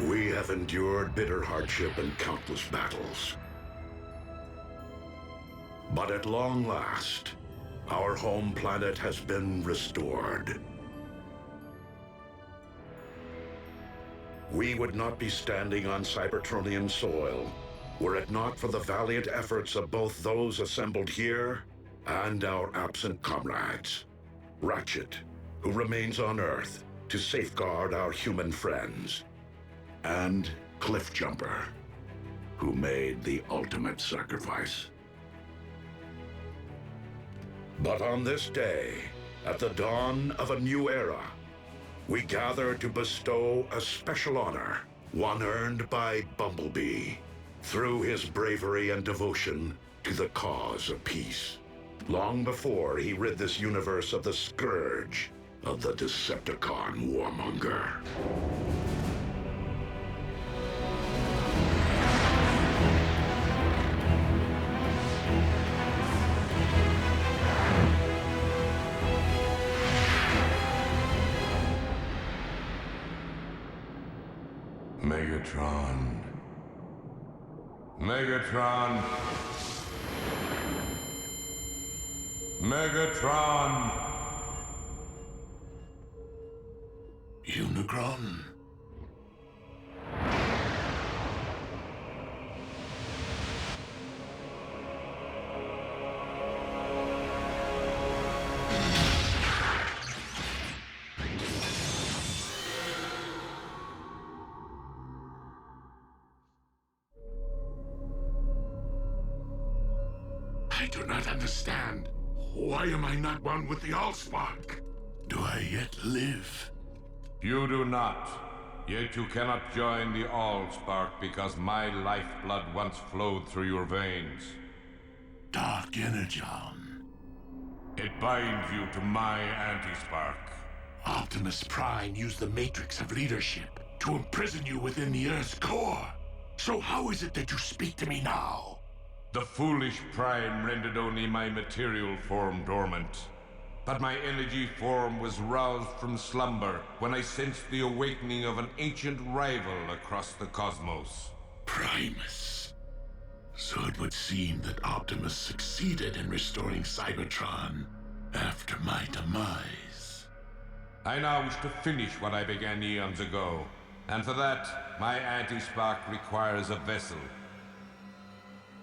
We have endured bitter hardship and countless battles. But at long last, our home planet has been restored. We would not be standing on Cybertronian soil were it not for the valiant efforts of both those assembled here and our absent comrades. Ratchet, who remains on Earth to safeguard our human friends, and Cliffjumper, who made the ultimate sacrifice. But on this day, at the dawn of a new era, we gather to bestow a special honor, one earned by Bumblebee, through his bravery and devotion to the cause of peace, long before he rid this universe of the scourge of the Decepticon warmonger. Megatron. Megatron. Megatron. Unicron. I do not understand. Why am I not one with the Allspark? Do I yet live? You do not. Yet you cannot join the Allspark because my lifeblood once flowed through your veins. Dark Energon. It binds you to my anti-spark. Optimus Prime used the Matrix of leadership to imprison you within the Earth's core. So how is it that you speak to me now? The foolish Prime rendered only my material form dormant. But my energy form was roused from slumber when I sensed the awakening of an ancient rival across the cosmos. Primus. So it would seem that Optimus succeeded in restoring Cybertron after my demise. I now wish to finish what I began eons ago, and for that, my anti-spark requires a vessel.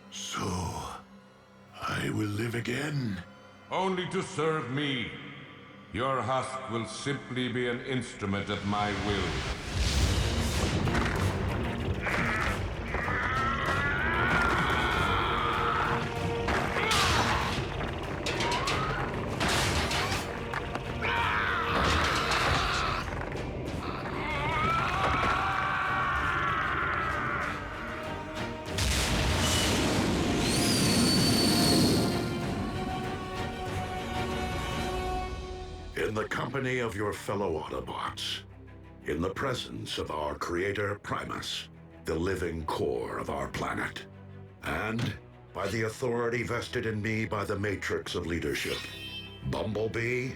So, I will live again? Only to serve me. Your husk will simply be an instrument of my will. In the company of your fellow Autobots, in the presence of our creator Primus, the living core of our planet, and by the authority vested in me by the Matrix of Leadership, Bumblebee,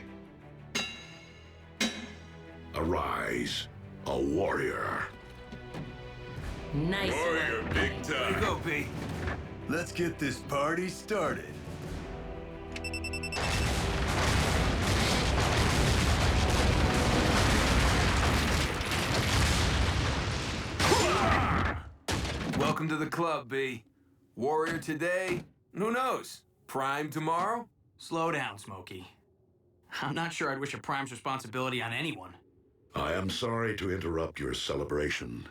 arise, a warrior. Nice. Warrior, big time. Go, B. Let's get this party started. Welcome to the club, B. Warrior today, who knows? Prime tomorrow? Slow down, Smokey. I'm not sure I'd wish a Prime's responsibility on anyone. I am sorry to interrupt your celebration,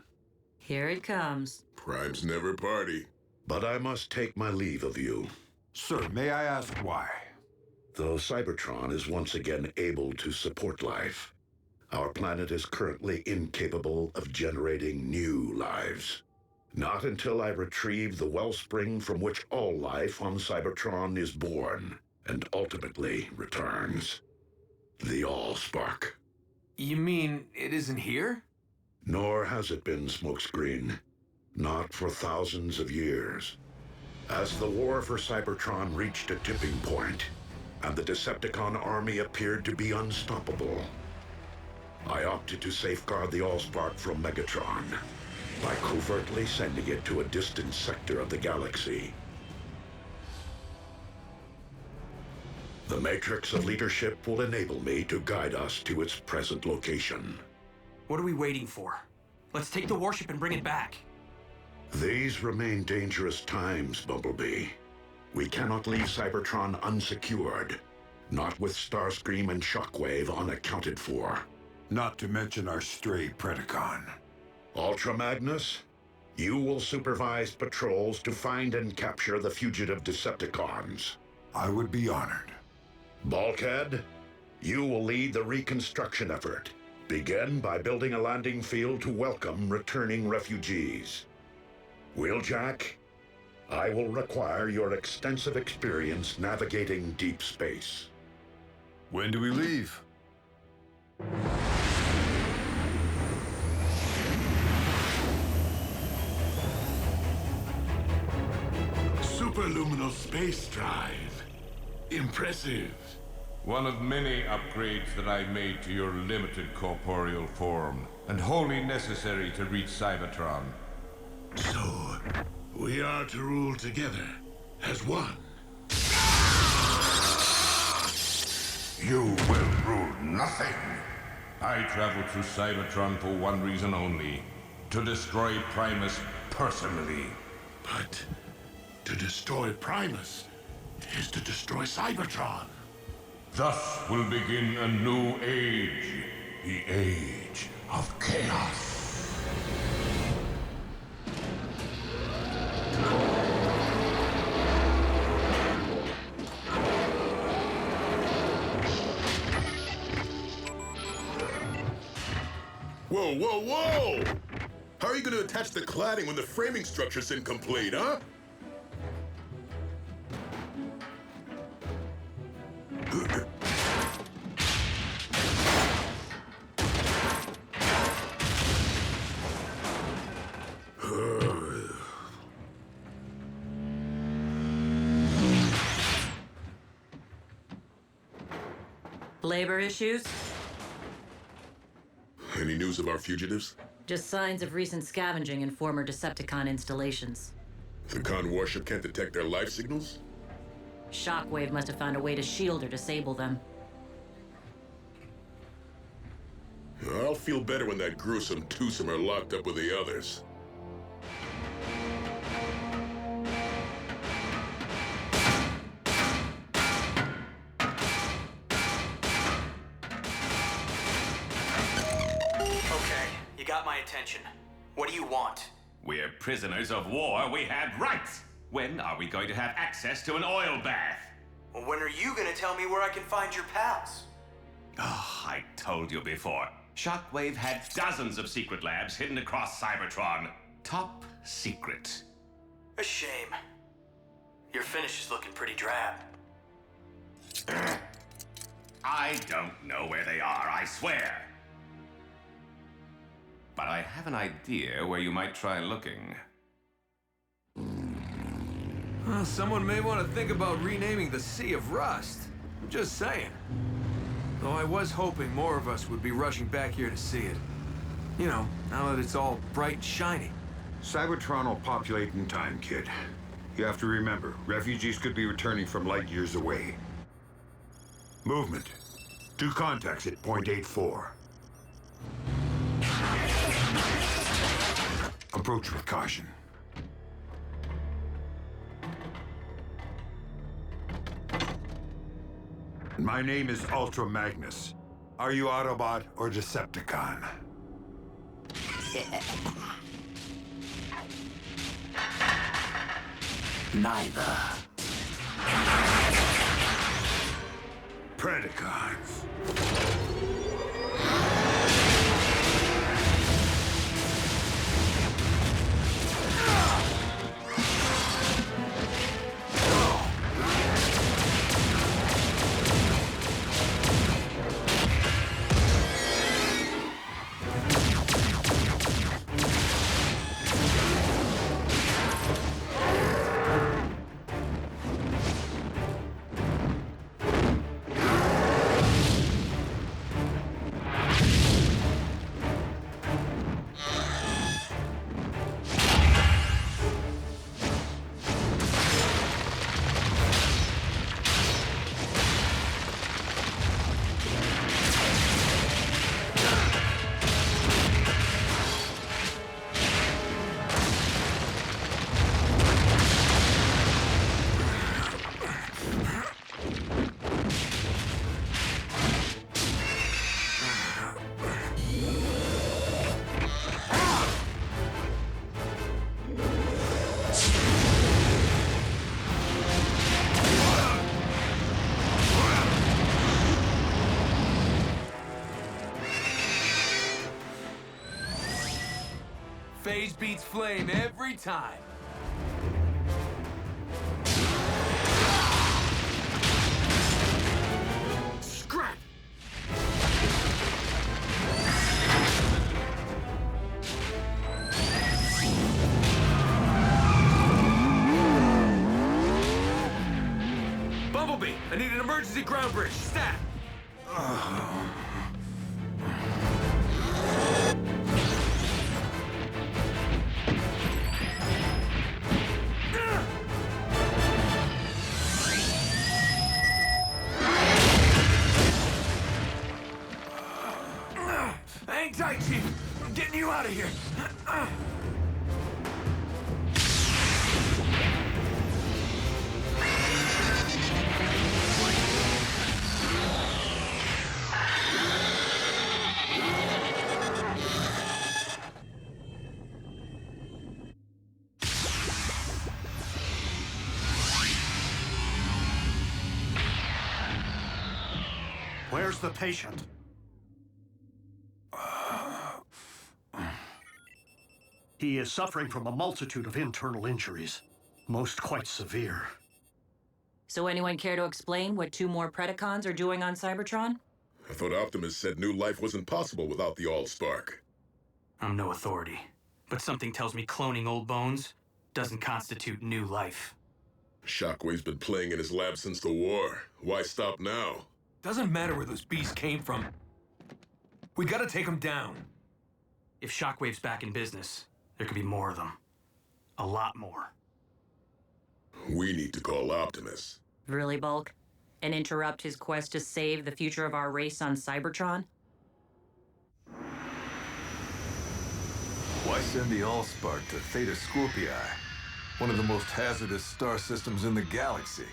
Here it comes. Primes never party. but I must take my leave of you. Sir, may I ask why? Though Cybertron is once again able to support life, our planet is currently incapable of generating new lives. Not until I retrieve the wellspring from which all life on Cybertron is born and ultimately returns. The Allspark. You mean it isn't here? Nor has it been, Smokescreen. Not for thousands of years. As the war for Cybertron reached a tipping point, and the Decepticon army appeared to be unstoppable, I opted to safeguard the Allspark from Megatron, by covertly sending it to a distant sector of the galaxy. The matrix of leadership will enable me to guide us to its present location. What are we waiting for? Let's take the warship and bring it back. These remain dangerous times, Bumblebee. We cannot leave Cybertron unsecured, not with Starscream and Shockwave unaccounted for. Not to mention our stray Predacon. Ultra Magnus, you will supervise patrols to find and capture the fugitive Decepticons. I would be honored. Bulkhead, you will lead the reconstruction effort. Begin by building a landing field to welcome returning refugees. Wheeljack, I will require your extensive experience navigating deep space. When do we leave? Superluminal space drive. Impressive. One of many upgrades that I made to your limited corporeal form, and wholly necessary to reach Cybertron. So, we are to rule together as one. You will rule nothing. I traveled through Cybertron for one reason only: to destroy Primus personally. But to destroy Primus is to destroy Cybertron. Thus will begin a new age, the age of chaos. Whoa, whoa, whoa! How are you going to attach the cladding when the framing structure's incomplete, huh? Labor issues? Any news of our fugitives? Just signs of recent scavenging in former Decepticon installations. The Con warship can't detect their life signals? Shockwave must have found a way to shield or disable them. I'll feel better when that gruesome twosome are locked up with the others. Okay, you got my attention. What do you want? We're prisoners of war. We had rights. When are we going to have access to an oil bath? Well, when are you gonna tell me where I can find your pals? Oh, I told you before. Shockwave had dozens of secret labs hidden across Cybertron. Top secret. A shame. Your finish is looking pretty drab. I don't know where they are, I swear. But I have an idea where you might try looking. Well, someone may want to think about renaming the Sea of Rust. I'm just saying. Though I was hoping more of us would be rushing back here to see it. You know, now that it's all bright and shiny. Cybertron will populate in time, kid. You have to remember, refugees could be returning from light years away. Movement. 2 contacts at point 84. Approach with caution. My name is Ultra Magnus. Are you Autobot or Decepticon? Neither. Predacons. Phase beats flame every time. Scrap! Bumblebee, I need an emergency ground bridge. Stat! Hang tight, Chief. I'm getting you out of here. Where's the patient? He is suffering from a multitude of internal injuries, most quite severe. So anyone care to explain what 2 more Predacons are doing on Cybertron? I thought Optimus said new life wasn't possible without the Allspark. I'm no authority, but something tells me cloning old bones doesn't constitute new life. Shockwave's been playing in his lab since the war. Why stop now? Doesn't matter where those beasts came from. We gotta take them down. If Shockwave's back in business, there could be more of them. A lot more. We need to call Optimus. Really, Bulk? And interrupt his quest to save the future of our race on Cybertron? Why send the Allspark to Theta Scorpii, one of the most hazardous star systems in the galaxy?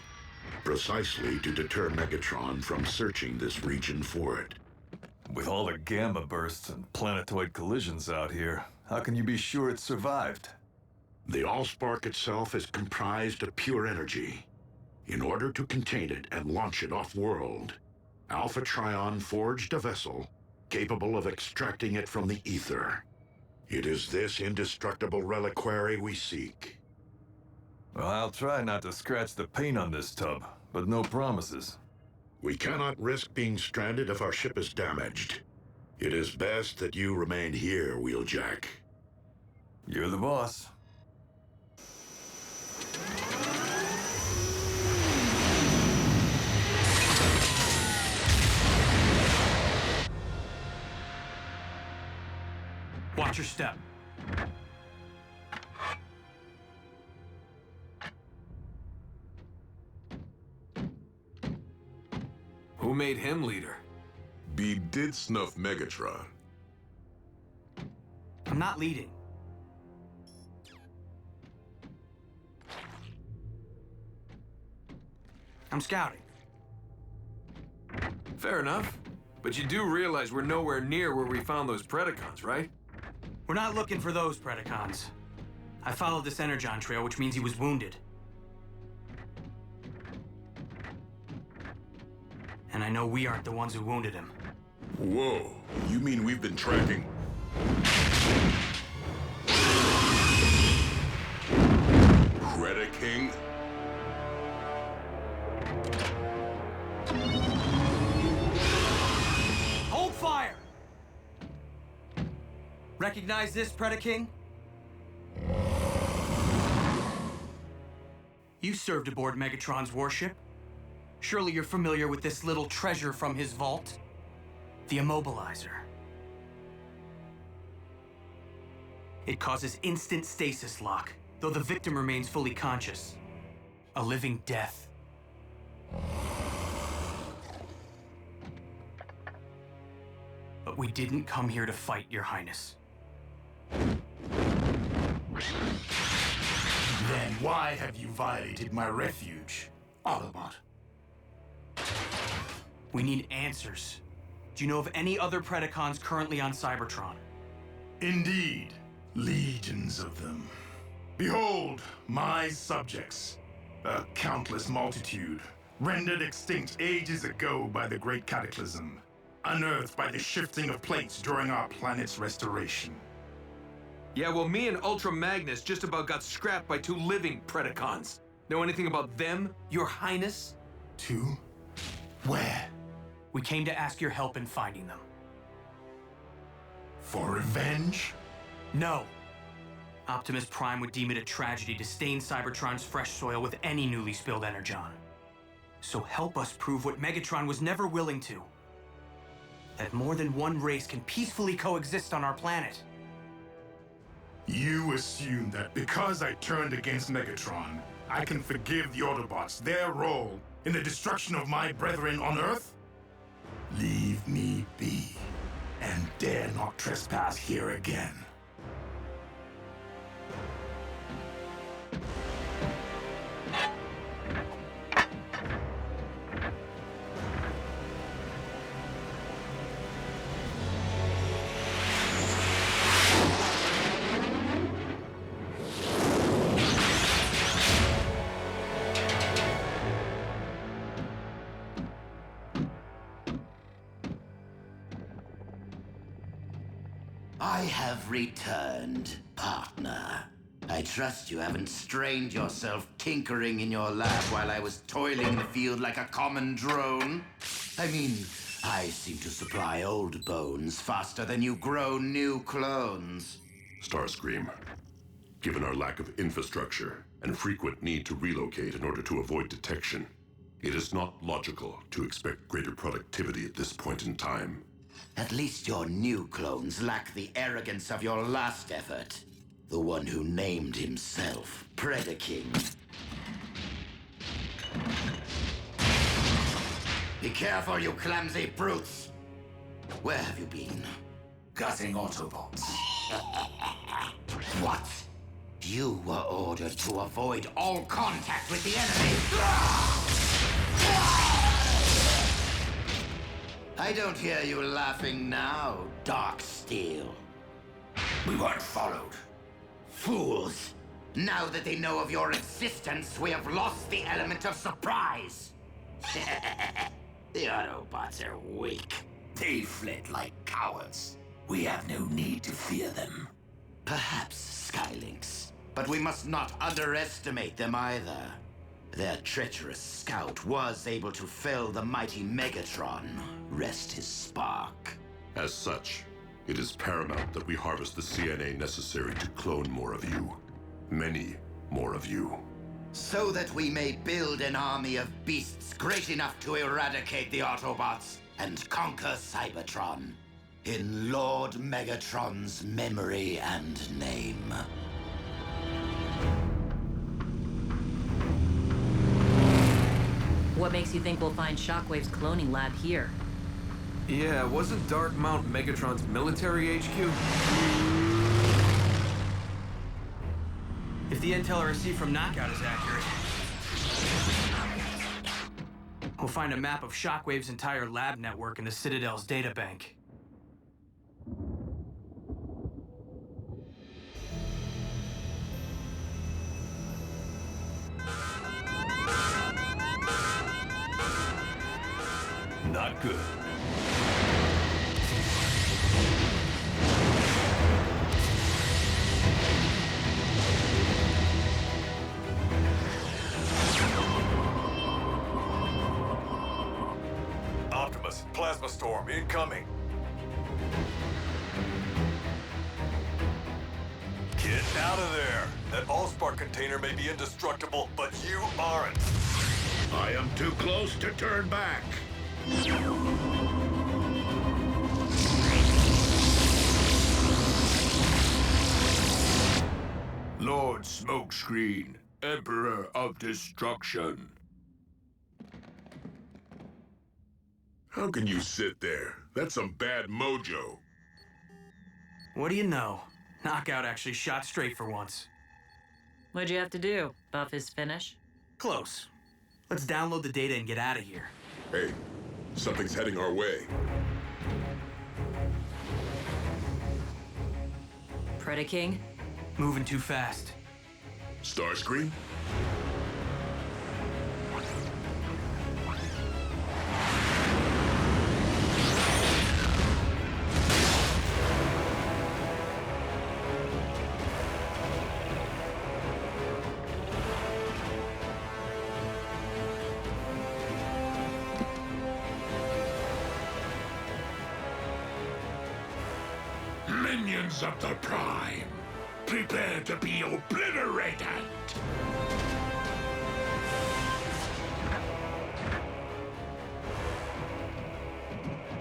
Precisely to deter Megatron from searching this region for it. With all the gamma bursts and planetoid collisions out here, how can you be sure it survived? The Allspark itself is comprised of pure energy. In order to contain it and launch it off-world, Alpha Trion forged a vessel capable of extracting it from the ether. It is this indestructible reliquary we seek. Well, I'll try not to scratch the paint on this tub, but no promises. We cannot risk being stranded if our ship is damaged. It is best that you remain here, Wheeljack. You're the boss. Watch your step. Who made him leader? B did snuff Megatron. I'm not leading. I'm scouting. Fair enough. But you do realize we're nowhere near where we found those Predacons, right? We're not looking for those Predacons. I followed this Energon trail, which means he was wounded. And I know we aren't the ones who wounded him. Whoa, you mean we've been tracking... Predaking? Hold fire! Recognize this, Predaking? You served aboard Megatron's warship. Surely you're familiar with this little treasure from his vault? The Immobilizer. It causes instant stasis lock, though the victim remains fully conscious. A living death. But we didn't come here to fight, Your Highness. Then why have you violated my refuge, Autobot? We need answers. Do you know of any other Predacons currently on Cybertron? Indeed, legions of them. Behold, my subjects, a countless multitude, rendered extinct ages ago by the Great Cataclysm, unearthed by the shifting of plates during our planet's restoration. Yeah, well, me and Ultra Magnus just about got scrapped by 2 living Predacons. Know anything about them, Your Highness? 2? Where? We came to ask your help in finding them. For revenge? No. Optimus Prime would deem it a tragedy to stain Cybertron's fresh soil with any newly spilled energon. So help us prove what Megatron was never willing to. That more than one race can peacefully coexist on our planet. You assume that because I turned against Megatron, I can forgive the Autobots their role in the destruction of my brethren on Earth? Leave me be, and dare not trespass here again. I have returned, partner. I trust you haven't strained yourself tinkering in your lab while I was toiling the field like a common drone. I mean, I seem to supply old bones faster than you grow new clones. Starscream, given our lack of infrastructure and frequent need to relocate in order to avoid detection, it is not logical to expect greater productivity at this point in time. At least your new clones lack the arrogance of your last effort. The one who named himself Predacons. Be careful, you clumsy brutes! Where have you been? Gutting Autobots. What? You were ordered to avoid all contact with the enemy! I don't hear you laughing now, Darksteel. We weren't followed. Fools! Now that they know of your existence, we have lost the element of surprise! The Autobots are weak. They fled like cowards. We have no need to fear them. Perhaps Skylinks, but we must not underestimate them either. Their treacherous scout was able to fell the mighty Megatron. Rest his spark. As such, it is paramount that we harvest the CNA necessary to clone more of you. Many more of you. So that we may build an army of beasts great enough to eradicate the Autobots and conquer Cybertron. In Lord Megatron's memory and name. What makes you think we'll find Shockwave's cloning lab here? Yeah, wasn't Dark Mount Megatron's military HQ? If the intel I received from Knockout is accurate, we'll find a map of Shockwave's entire lab network in the Citadel's databank. Not good. Optimus, plasma storm incoming. Get out of there. That Allspark container may be indestructible, but you aren't. I am too close to turn back. Lord Smokescreen, Emperor of Destruction. How can you sit there? That's some bad mojo. What do you know? Knockout actually shot straight for once. What'd you have to do? Buff his finish? Close. Let's download the data and get out of here. Hey, something's heading our way. Predaking? Moving too fast. Starscream? Minions of the Prime, prepare to be obliterated!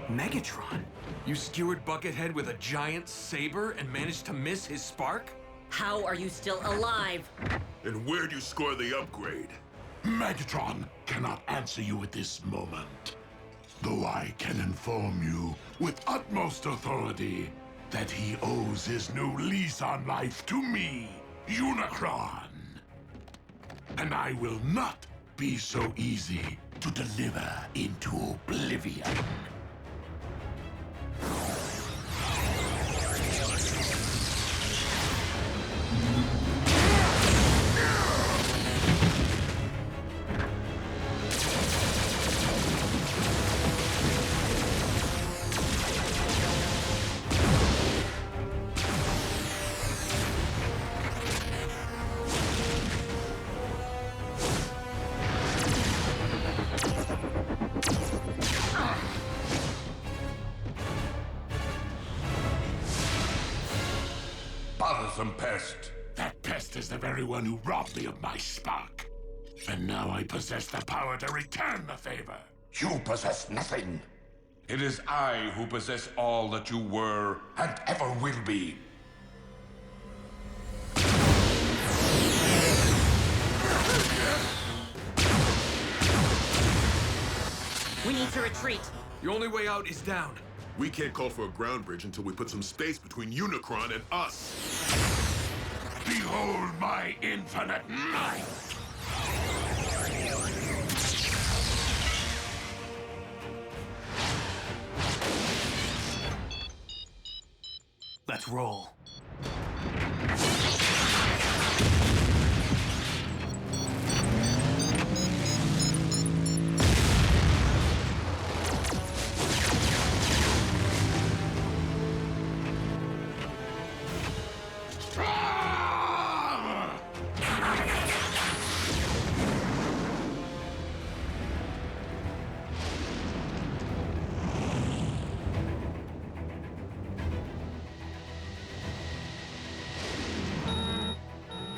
Megatron? You skewered Buckethead with a giant saber and managed to miss his spark? How are you still alive? And where'd you score the upgrade? Megatron cannot answer you at this moment. Though I can inform you with utmost authority that he owes his new lease on life to me, Unicron. And I will not be so easy to deliver into oblivion. Bothersome pest. That pest is the very one who robbed me of my spark. And now I possess the power to return the favor. You possess nothing. It is I who possess all that you were and ever will be. We need to retreat. The only way out is down. We can't call for a ground bridge until we put some space between Unicron and us. Behold my infinite might! Let's roll.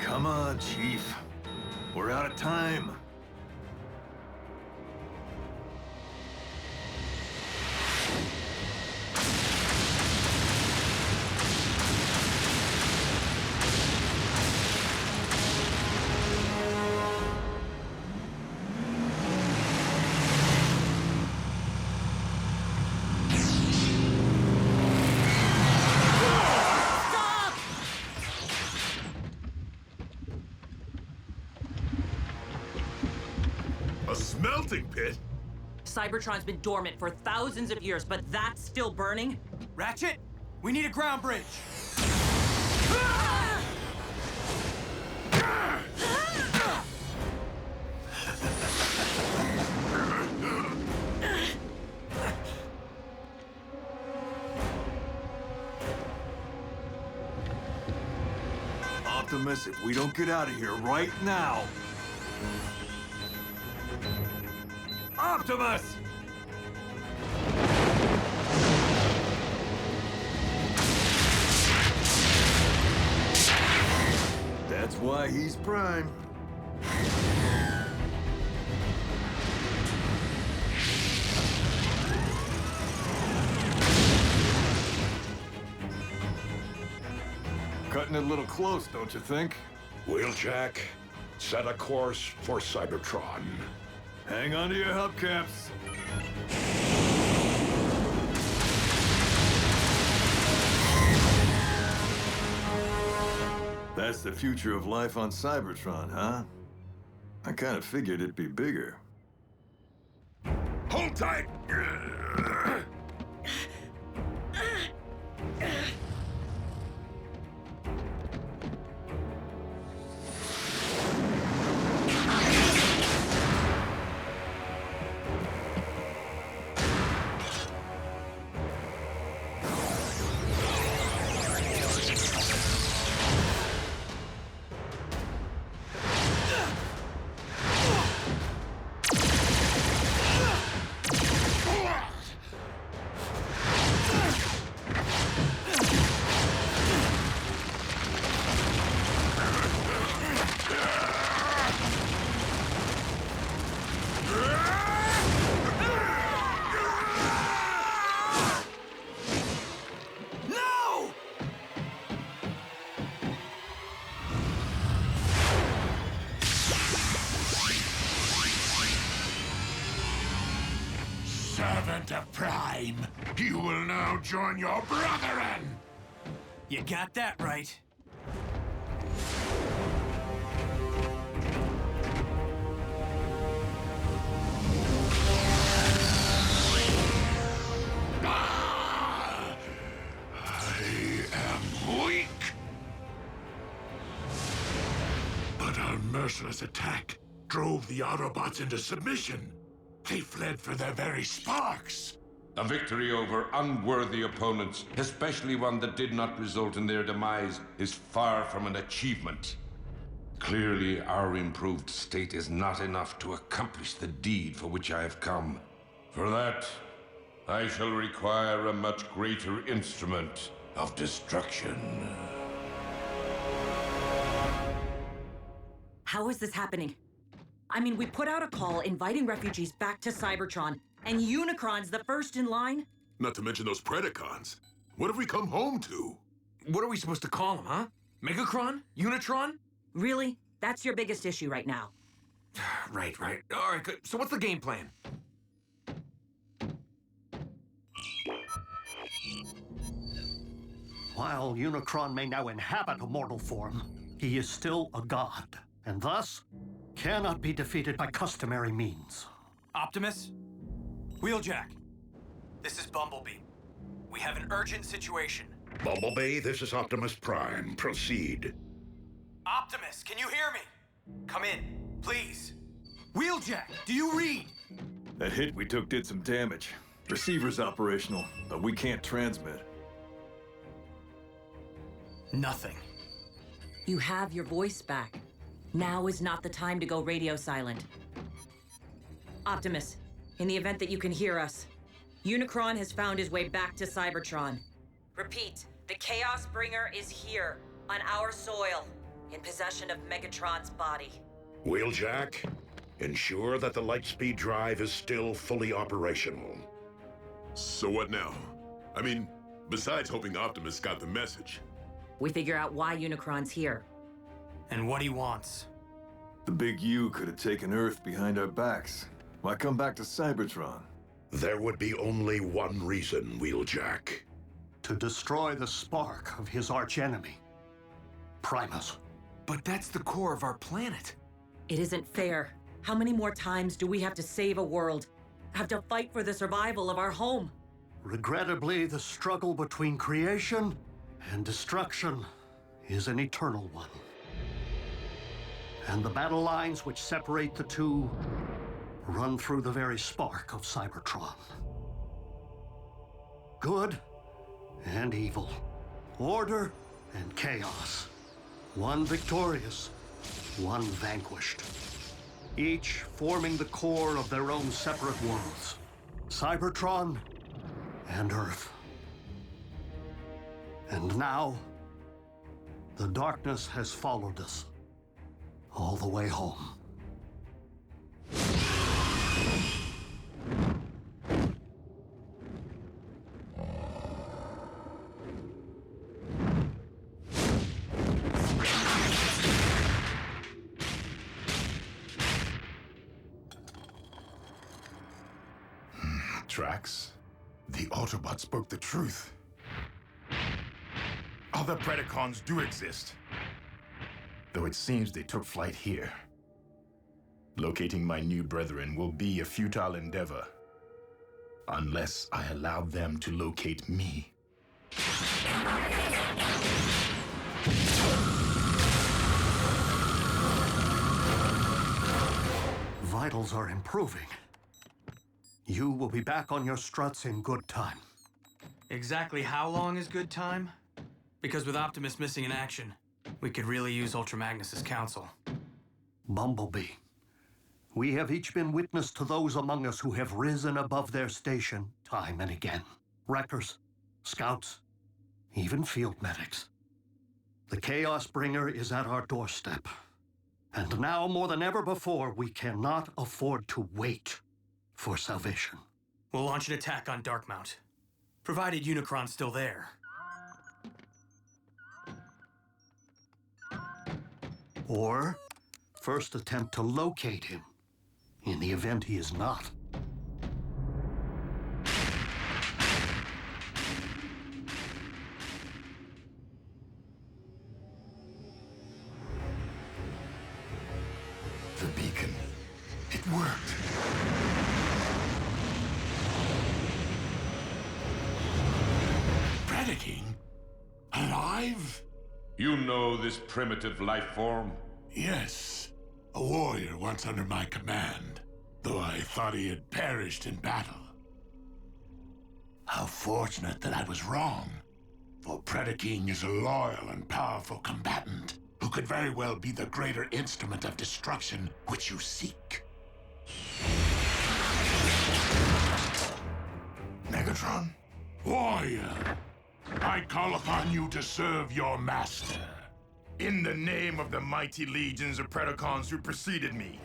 Come on, Chief. We're out of time. A smelting pit? Cybertron's been dormant for thousands of years, but that's still burning? Ratchet, we need a ground bridge. Optimus, if we don't get out of here right now... Optimus! That's why he's Prime. Cutting it a little close, don't you think? Wheeljack, set a course for Cybertron. Hang on to your hubcaps. That's the future of life on Cybertron, huh? I kind of figured it'd be bigger. Hold tight! Delta Prime. You will now join your brethren. You got that right. I am weak. But our merciless attack drove the Autobots into submission. They fled for their very sparks. A victory over unworthy opponents, especially one that did not result in their demise, is far from an achievement. Clearly, our improved state is not enough to accomplish the deed for which I have come. For that, I shall require a much greater instrument of destruction. How is this happening? I mean, we put out a call inviting refugees back to Cybertron, and Unicron's the first in line? Not to mention those Predacons. What have we come home to? What are we supposed to call them, huh? Megacron? Unitron? Really? That's your biggest issue right now. Right. All right, good. So what's the game plan? While Unicron may now inhabit a mortal form, he is still a god, and thus cannot be defeated by customary means. Optimus? Wheeljack. This is Bumblebee. We have an urgent situation. Bumblebee, this is Optimus Prime. Proceed. Optimus, can you hear me? Come in, please. Wheeljack, do you read? That hit we took did some damage. Receiver's operational, but we can't transmit. Nothing. You have your voice back. Now is not the time to go radio silent. Optimus, in the event that you can hear us, Unicron has found his way back to Cybertron. Repeat, the Chaos Bringer is here, on our soil, in possession of Megatron's body. Wheeljack, ensure that the Lightspeed drive is still fully operational. So what now? I mean, besides hoping Optimus got the message. We figure out why Unicron's here. And what he wants. The big U could have taken Earth behind our backs. Why come back to Cybertron? There would be only one reason, Wheeljack. To destroy the spark of his archenemy, Primus. But that's the core of our planet. It isn't fair. How many more times do we have to save a world? Have to fight for the survival of our home? Regrettably, the struggle between creation and destruction is an eternal one. And the battle lines which separate the two run through the very spark of Cybertron. Good and evil, order and chaos. One victorious, one vanquished. Each forming the core of their own separate worlds. Cybertron and Earth. And now, the darkness has followed us all the way home. Drax, the Autobot spoke the truth. Other Predacons do exist, though it seems they took flight here. Locating my new brethren will be a futile endeavor, unless I allow them to locate me. Vitals are improving. You will be back on your struts in good time. Exactly how long is good time? Because with Optimus missing in action, we could really use Ultra Magnus's counsel. Bumblebee, we have each been witness to those among us who have risen above their station time and again. Wreckers, scouts, even field medics. The Chaos Bringer is at our doorstep. And now more than ever before, we cannot afford to wait for salvation. We'll launch an attack on Darkmount, provided Unicron's still there. Or first attempt to locate him, in the event he is not. worked. Predaking? Alive? You know this primitive life form? Yes. A warrior once under my command, though I thought he had perished in battle. How fortunate that I was wrong, for Predaking is a loyal and powerful combatant who could very well be the greater instrument of destruction which you seek. Megatron? Warrior, I call upon you to serve your master. In the name of the mighty legions of Predacons who preceded me,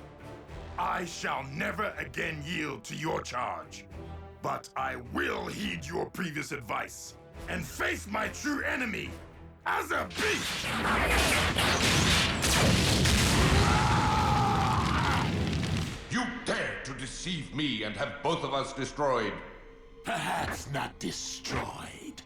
I shall never again yield to your charge. But I will heed your previous advice and face my true enemy as a beast! You dare to deceive me and have both of us destroyed. Perhaps not destroyed.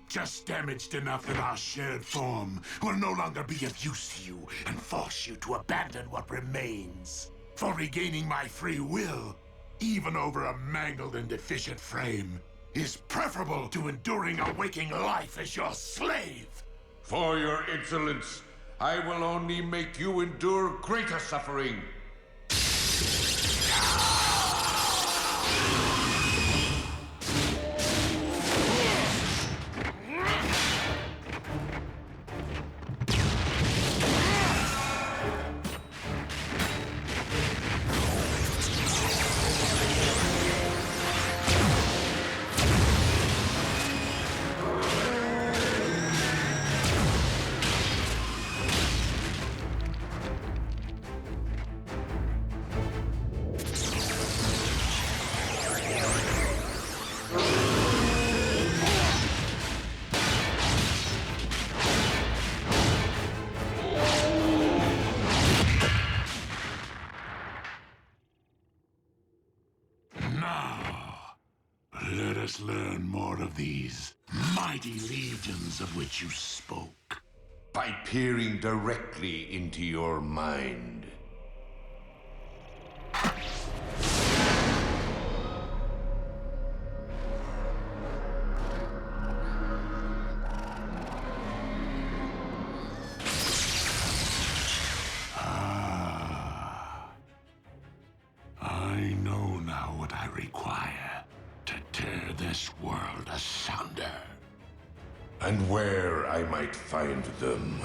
Just damaged enough that our shared form will no longer be of use to you and force you to abandon what remains. For regaining my free will, even over a mangled and deficient frame, is preferable to enduring a waking life as your slave. For your insolence, I will only make you endure greater suffering. Let us learn more of these mighty legions of which you spoke. By peering directly into your mind. I know now what I require to tear this world asunder. And where I might find them.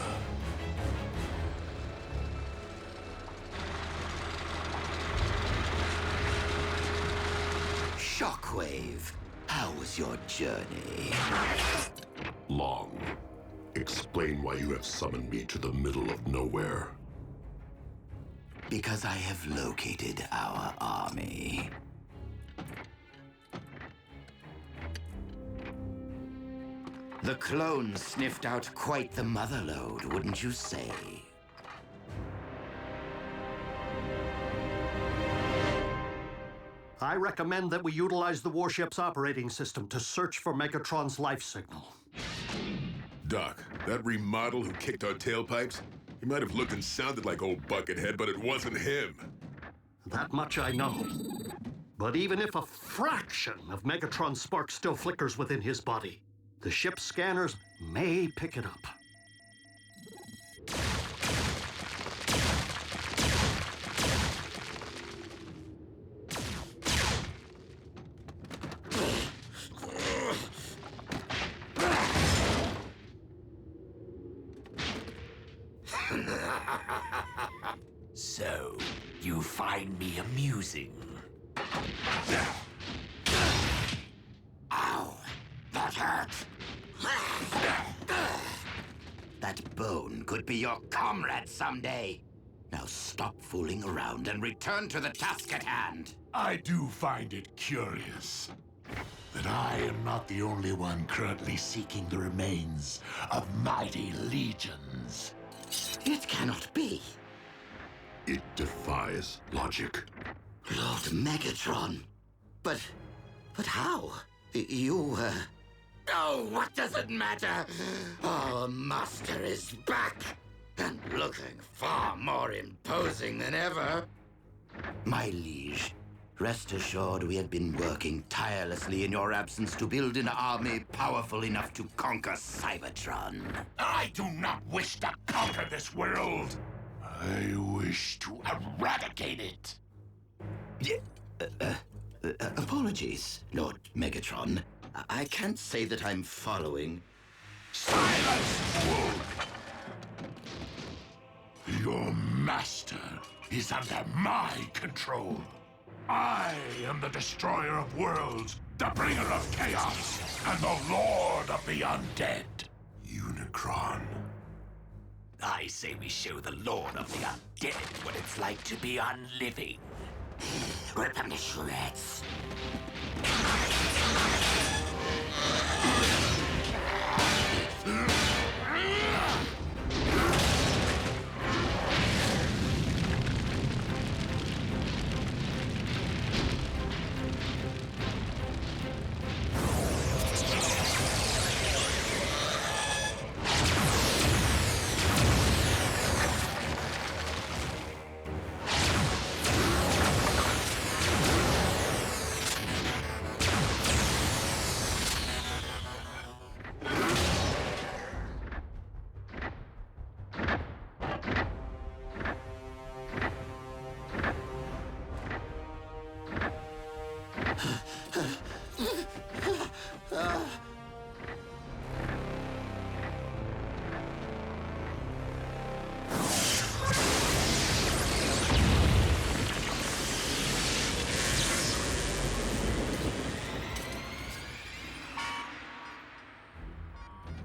Shockwave, how was your journey? Long. Explain why you have summoned me to the middle of nowhere. Because I have located our army. The clones sniffed out quite the motherlode, wouldn't you say? I recommend that we utilize the warship's operating system to search for Megatron's life signal. Doc, that remodel who kicked our tailpipes, he might have looked and sounded like old Buckethead, but it wasn't him. That much I know. But even if a fraction of Megatron's spark still flickers within his body, the ship's scanners may pick it up. So, you find me amusing? Ow! That hurt! That bone could be your comrade someday. Now stop fooling around and return to the task at hand. I do find it curious that I am not the only one currently seeking the remains of mighty legions. It cannot be. It defies logic. Lord Megatron. But how? You, Oh, what does it matter? Our master is back, and looking far more imposing than ever. My liege, rest assured we have been working tirelessly in your absence to build an army powerful enough to conquer Cybertron. I do not wish to conquer this world. I wish to eradicate it. Apologies, Lord Megatron. I can't say that I'm following. Silence, fool! Your master is under my control. I am the destroyer of worlds, the bringer of chaos, and the lord of the undead. Unicron. I say we show the lord of the undead what it's like to be unliving. Rip him to shreds.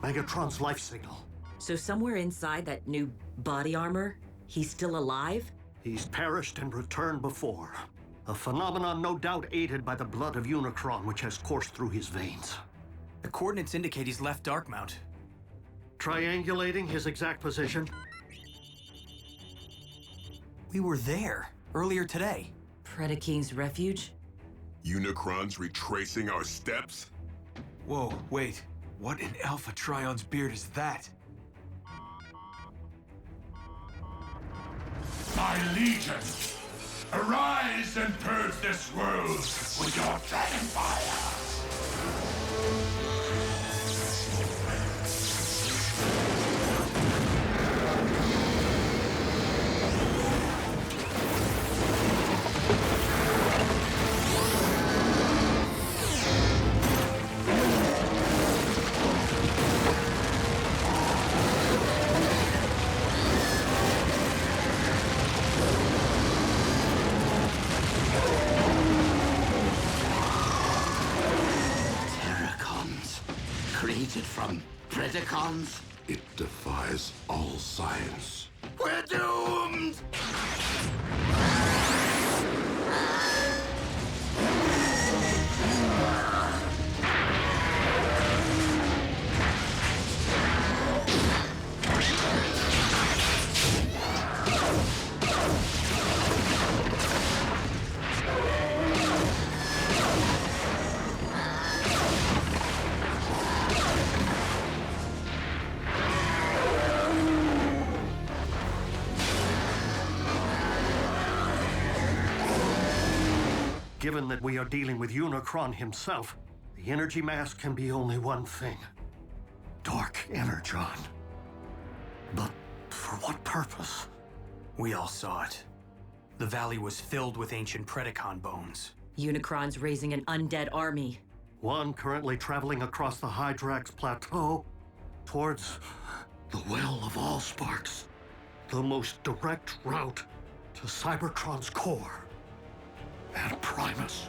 Megatron's life signal. So somewhere inside that new body armor, he's still alive? He's perished and returned before. A phenomenon no doubt aided by the blood of Unicron, which has coursed through his veins. The coordinates indicate he's left Darkmount. Triangulating his exact position. We were there earlier today. Predacons' refuge? Unicron's retracing our steps? Whoa, wait. What in Alpha Trion's beard is that? My legion, arise and purge this world with your dragon fire! From Predacons? It defies all science. We're doomed! Given that we are dealing with Unicron himself, the energy mask can be only one thing. Dark Energon. But for what purpose? We all saw it. The valley was filled with ancient Predacon bones. Unicron's raising an undead army. One currently traveling across the Hydrax Plateau towards the Well of Allsparks, the most direct route to Cybertron's core and Primus.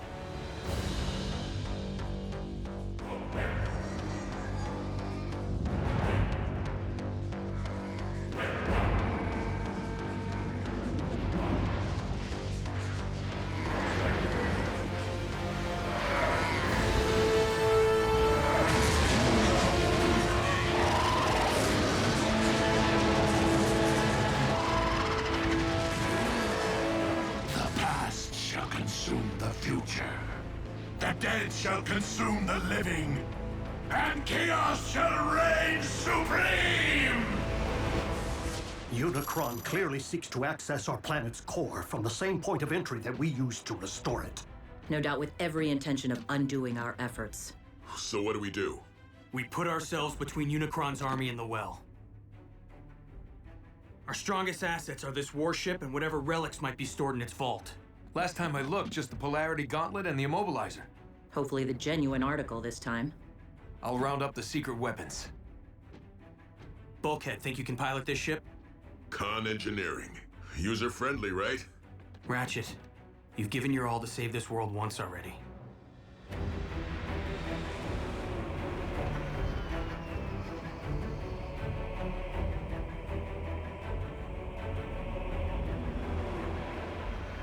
Consume the future. The dead shall consume the living, and chaos shall reign supreme! Unicron clearly seeks to access our planet's core from the same point of entry that we used to restore it. No doubt with every intention of undoing our efforts. So what do we do? We put ourselves between Unicron's army and the well. Our strongest assets are this warship and whatever relics might be stored in its vault. Last time I looked, just the Polarity Gauntlet and the Immobilizer. Hopefully the genuine article this time. I'll round up the secret weapons. Bulkhead, think you can pilot this ship? Con engineering. User-friendly, right? Ratchet, you've given your all to save this world once already.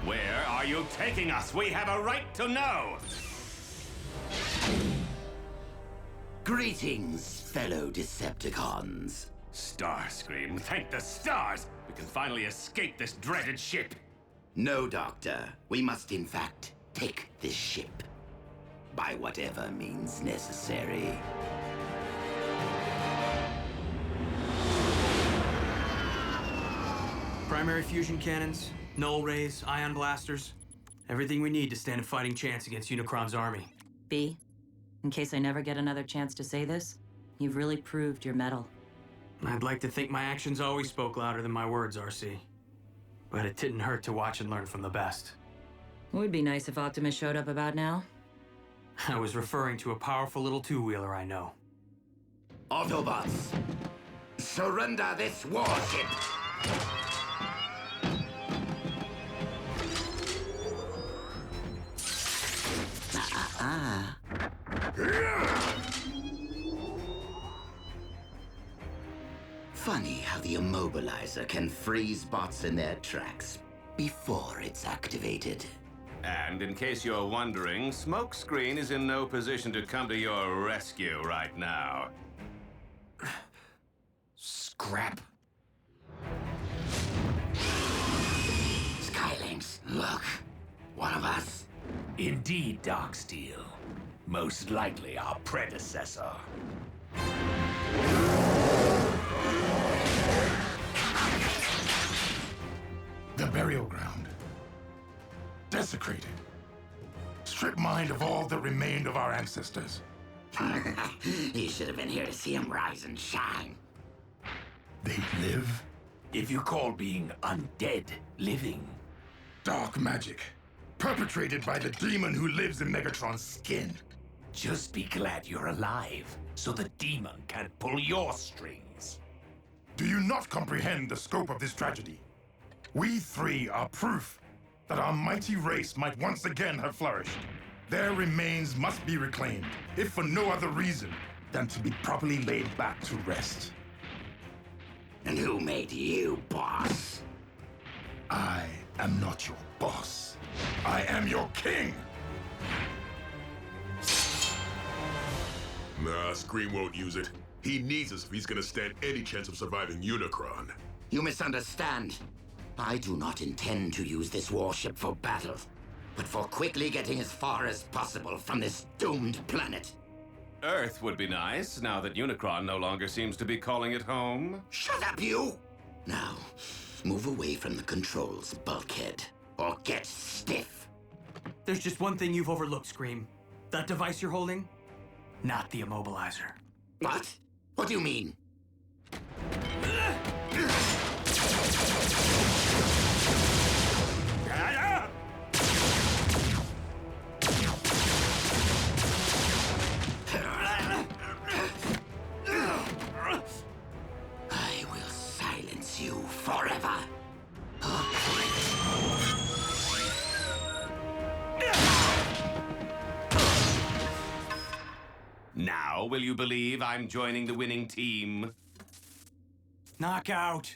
Where are you taking us? We have a right to know! Greetings, fellow Decepticons. Starscream, thank the stars! We can finally escape this dreaded ship! No, Doctor. We must, in fact, take this ship. By whatever means necessary. Primary fusion cannons, null rays, ion blasters. Everything we need to stand a fighting chance against Unicron's army. B, in case I never get another chance to say this, you've really proved your mettle. I'd like to think my actions always spoke louder than my words, RC. But it didn't hurt to watch and learn from the best. Would be nice if Optimus showed up about now. I was referring to a powerful little two-wheeler I know. Autobots, surrender this warship! Funny how the Immobilizer can freeze bots in their tracks before it's activated. And in case you're wondering, Smokescreen is in no position to come to your rescue right now. Scrap. Skylynx, look. One of us. Indeed, Darksteel. Most likely our predecessor. The burial ground. Desecrated. Stripped mined of all that remained of our ancestors. You should have been here to see him rise and shine. They live? If you call being undead living. Dark magic. Perpetrated by the demon who lives in Megatron's skin. Just be glad you're alive, so the demon can't pull your strings. Do you not comprehend the scope of this tragedy? We three are proof that our mighty race might once again have flourished. Their remains must be reclaimed, if for no other reason than to be properly laid back to rest. And who made you boss? I am not your boss. I am your king! Nah, Scream won't use it. He needs us if he's gonna stand any chance of surviving Unicron. You misunderstand. I do not intend to use this warship for battle, but for quickly getting as far as possible from this doomed planet. Earth would be nice, now that Unicron no longer seems to be calling it home. Shut up, you! Now, move away from the controls, Bulkhead, or get stiff. There's just one thing you've overlooked, Scream. That device you're holding? Not the Immobilizer. What? What do you mean? I will silence you forever. Now, will you believe I'm joining the winning team? Knockout!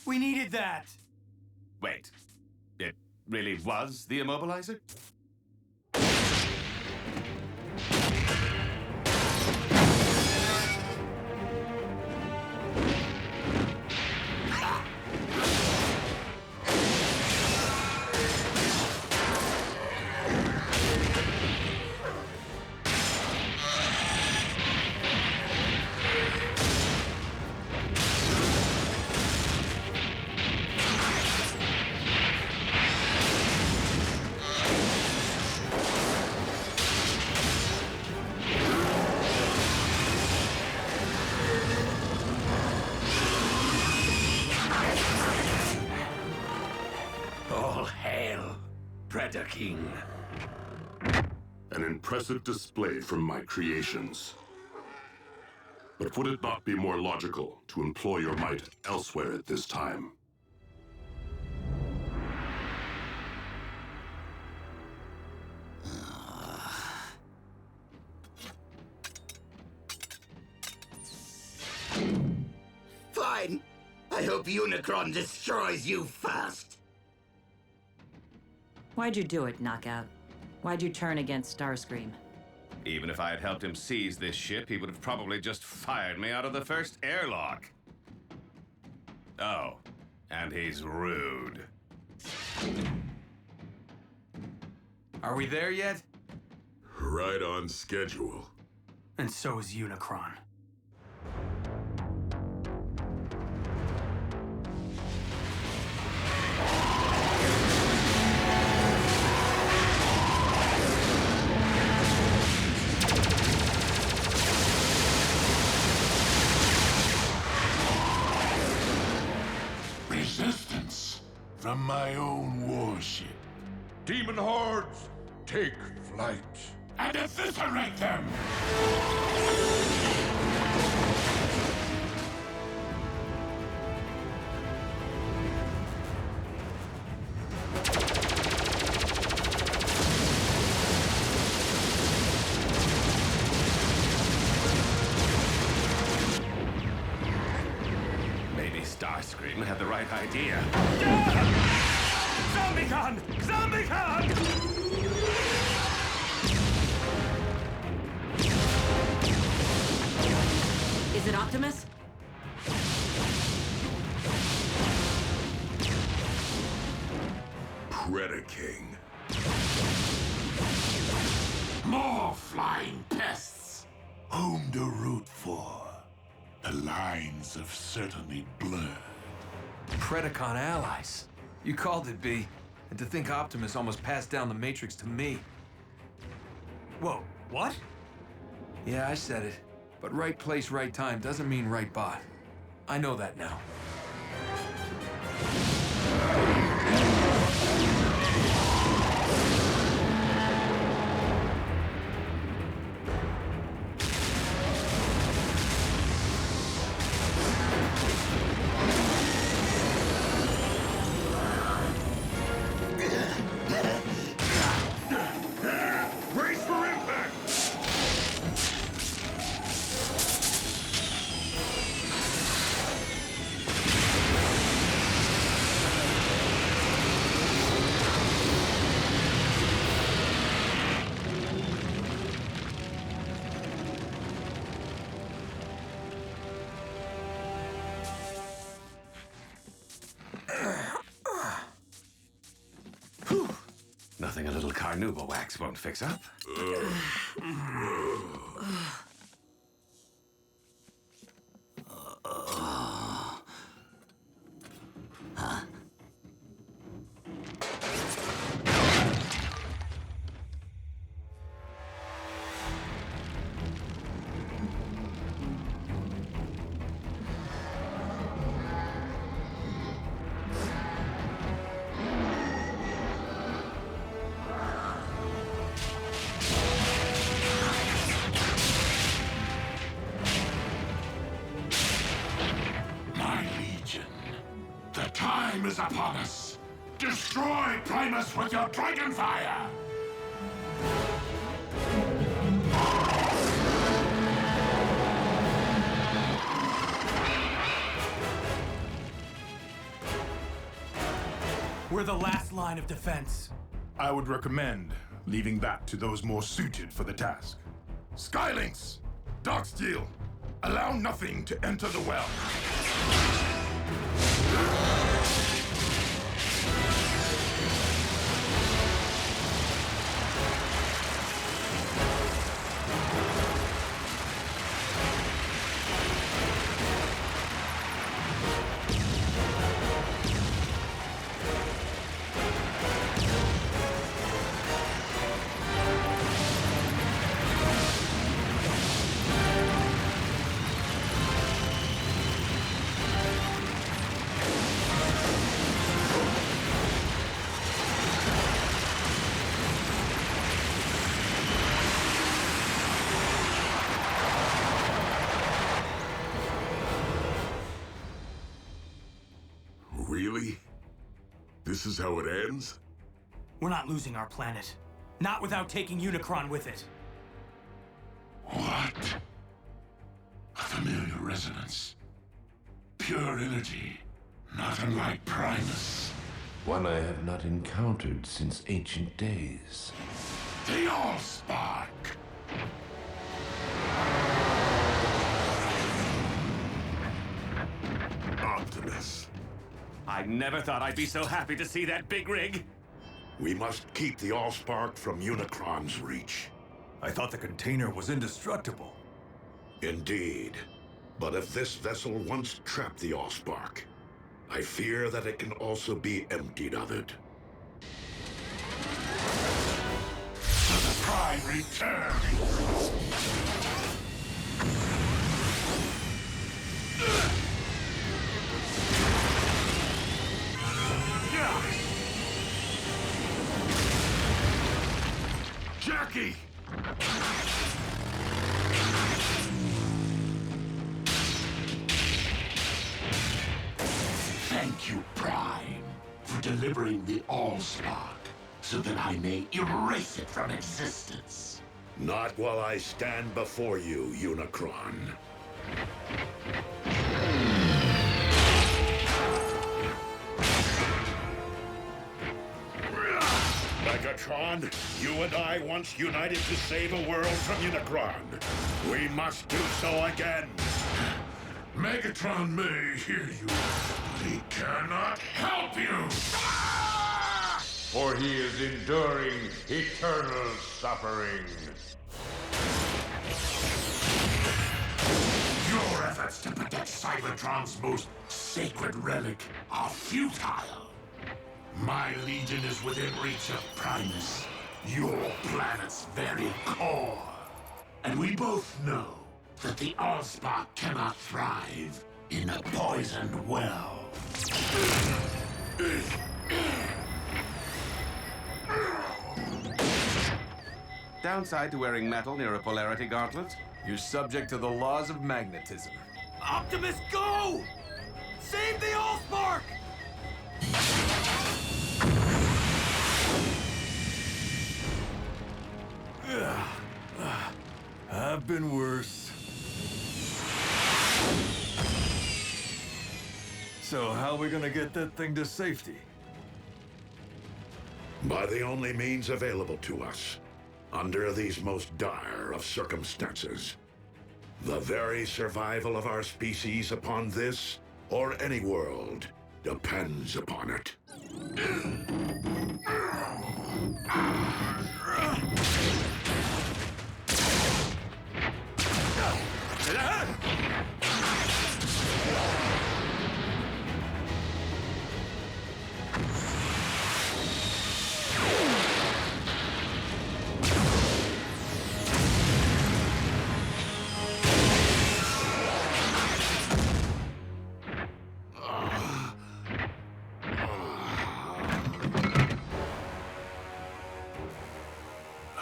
We needed that! Wait, it really was the Immobilizer? All hail, Predaking. An impressive display from my creations. But would it not be more logical to employ your might elsewhere at this time? Fine. I hope Unicron destroys you first. Why'd you do it, Knockout? Why'd you turn against Starscream? Even if I had helped him seize this ship, he would have probably just fired me out of the first airlock. Oh, and he's rude. Are we there yet? Right on schedule. And so is Unicron. Resistance from my own warship. Demon hordes, take flight. And eviscerate them! Maybe Starscream had the right idea. Zombicon! Zombicon! Is it Optimus? Predaking. More flying pests! Whom to root for? The lines have certainly blurred. Predacon allies. You called it, B. And to think Optimus almost passed down the Matrix to me. Whoa, what? Yeah, I said it. But right place, right time doesn't mean right bot. I know that now. Brace for impact! Nothing a little carnauba wax won't fix up. My legion, the time is upon us. Destroy Primus with your dragon fire! We're the last line of defense. I would recommend leaving that to those more suited for the task. Skylinks! Darksteel! Allow nothing to enter the well. Really? This is how it ends? We're not losing our planet. Not without taking Unicron with it. What? A familiar resonance. Pure energy, not unlike Primus. One I have not encountered since ancient days. The Allspark! Optimus. I never thought I'd be so happy to see that big rig. We must keep the Allspark from Unicron's reach. I thought the container was indestructible. Indeed. But if this vessel once trapped the Allspark, I fear that it can also be emptied of it. The Prime returns! Jackie! Thank you, Prime, for delivering the Allspark, so that I may erase it from existence. Not while I stand before you, Unicron. Megatron, you and I once united to save a world from Unicron. We must do so again. Megatron may hear you, but he cannot help you! For he is enduring eternal suffering. Your efforts to protect Cybertron's most sacred relic are futile. My Legion is within reach of Primus, your planet's very core. And we both know that the Allspark cannot thrive in a poisoned well. Downside to wearing metal near a polarity gauntlet? You're subject to the laws of magnetism. Optimus, go! Save the Allspark! I've been worse. So how are we gonna get that thing to safety? By the only means available to us, under these most dire of circumstances. The very survival of our species upon this, or any world, depends upon it.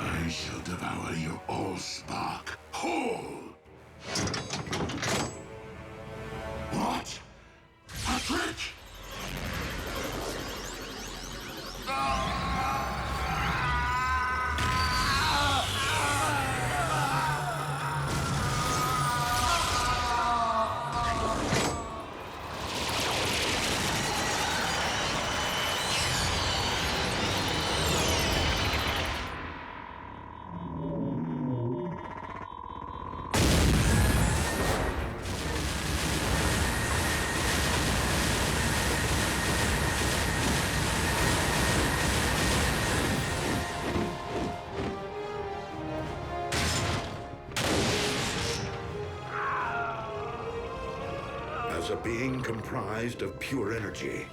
I shall devour your Allspark whole! What? A trick? As a being comprised of pure energy,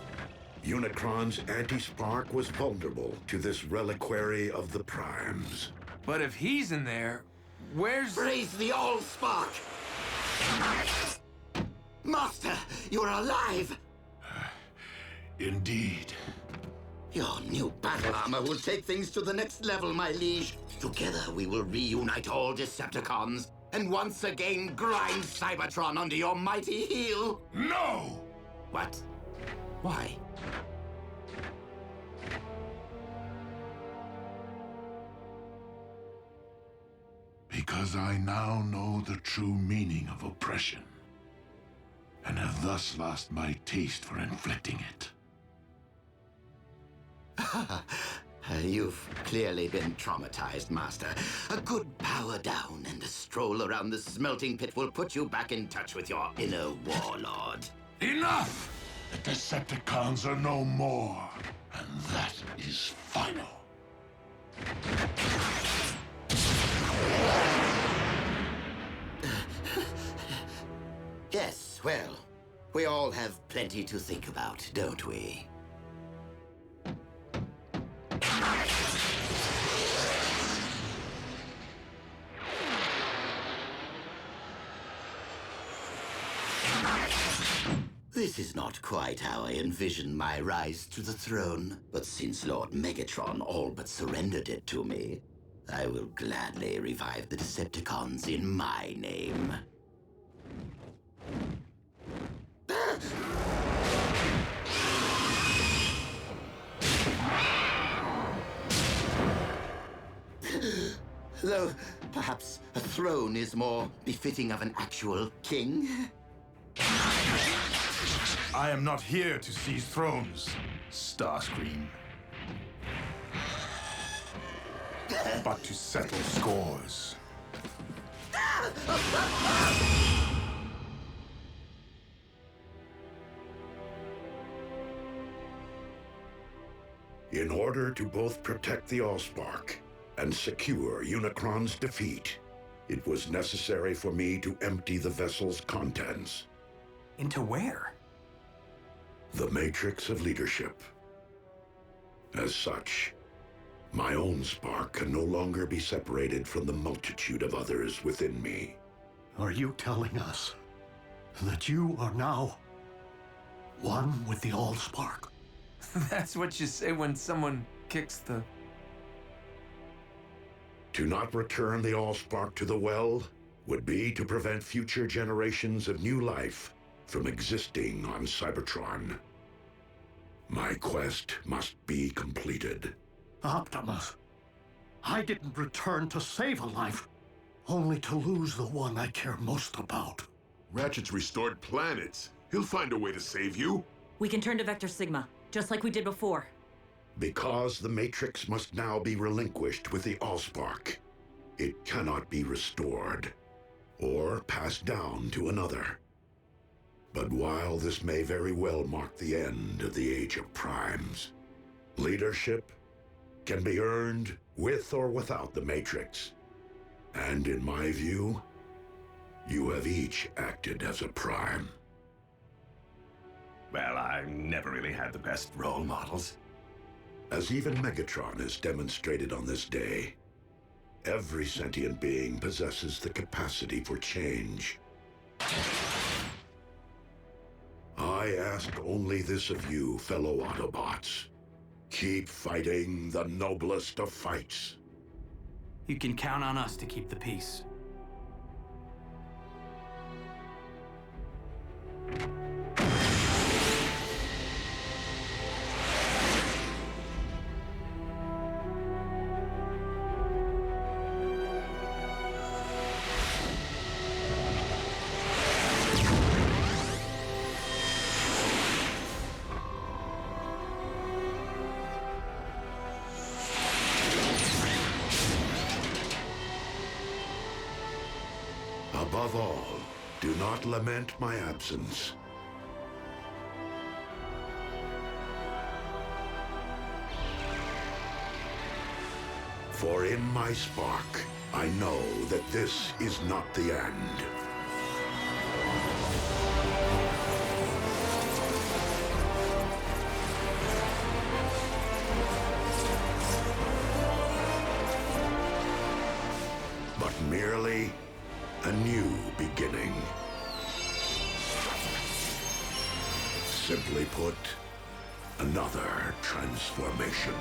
Unicron's anti-spark was vulnerable to this reliquary of the Primes. But if he's in there, where's... Raise the Allspark! Master, you're alive! Indeed. Your new battle armor will take things to the next level, my liege. Together we will reunite all Decepticons and once again grind Cybertron under your mighty heel. No! What? Why? Because I now know the true meaning of oppression, and have thus lost my taste for inflicting it. You've clearly been traumatized, Master. A good power down and a stroll around the smelting pit will put you back in touch with your inner warlord. Enough! The Decepticons are no more, and that is final. Yes, well, we all have plenty to think about, don't we? This is not quite how I envisioned my rise to the throne, but since Lord Megatron all but surrendered it to me, I will gladly revive the Decepticons in my name. Though, perhaps a throne is more befitting of an actual king. I am not here to seize thrones, Starscream. But to settle scores. In order to both protect the Allspark and secure Unicron's defeat, it was necessary for me to empty the vessel's contents. Into where? The Matrix of Leadership. As such, my own spark can no longer be separated from the multitude of others within me. Are you telling us that you are now one with the Allspark? That's what you say when someone kicks the... To not return the Allspark to the well would be to prevent future generations of new life from existing on Cybertron. My quest must be completed. Optimus, I didn't return to save a life, only to lose the one I care most about. Ratchet's restored planets. He'll find a way to save you. We can turn to Vector Sigma, just like we did before. Because the Matrix must now be relinquished with the Allspark, it cannot be restored or passed down to another. But while this may very well mark the end of the Age of Primes, leadership can be earned with or without the Matrix. And in my view, you have each acted as a Prime. Well, I never really had the best role models. As even Megatron has demonstrated on this day, every sentient being possesses the capacity for change. I ask only this of you, fellow Autobots. Keep fighting the noblest of fights. You can count on us to keep the peace. Above all, do not lament my absence. For in my spark, I know that this is not the end. But merely a new beginning. Simply put, another transformation.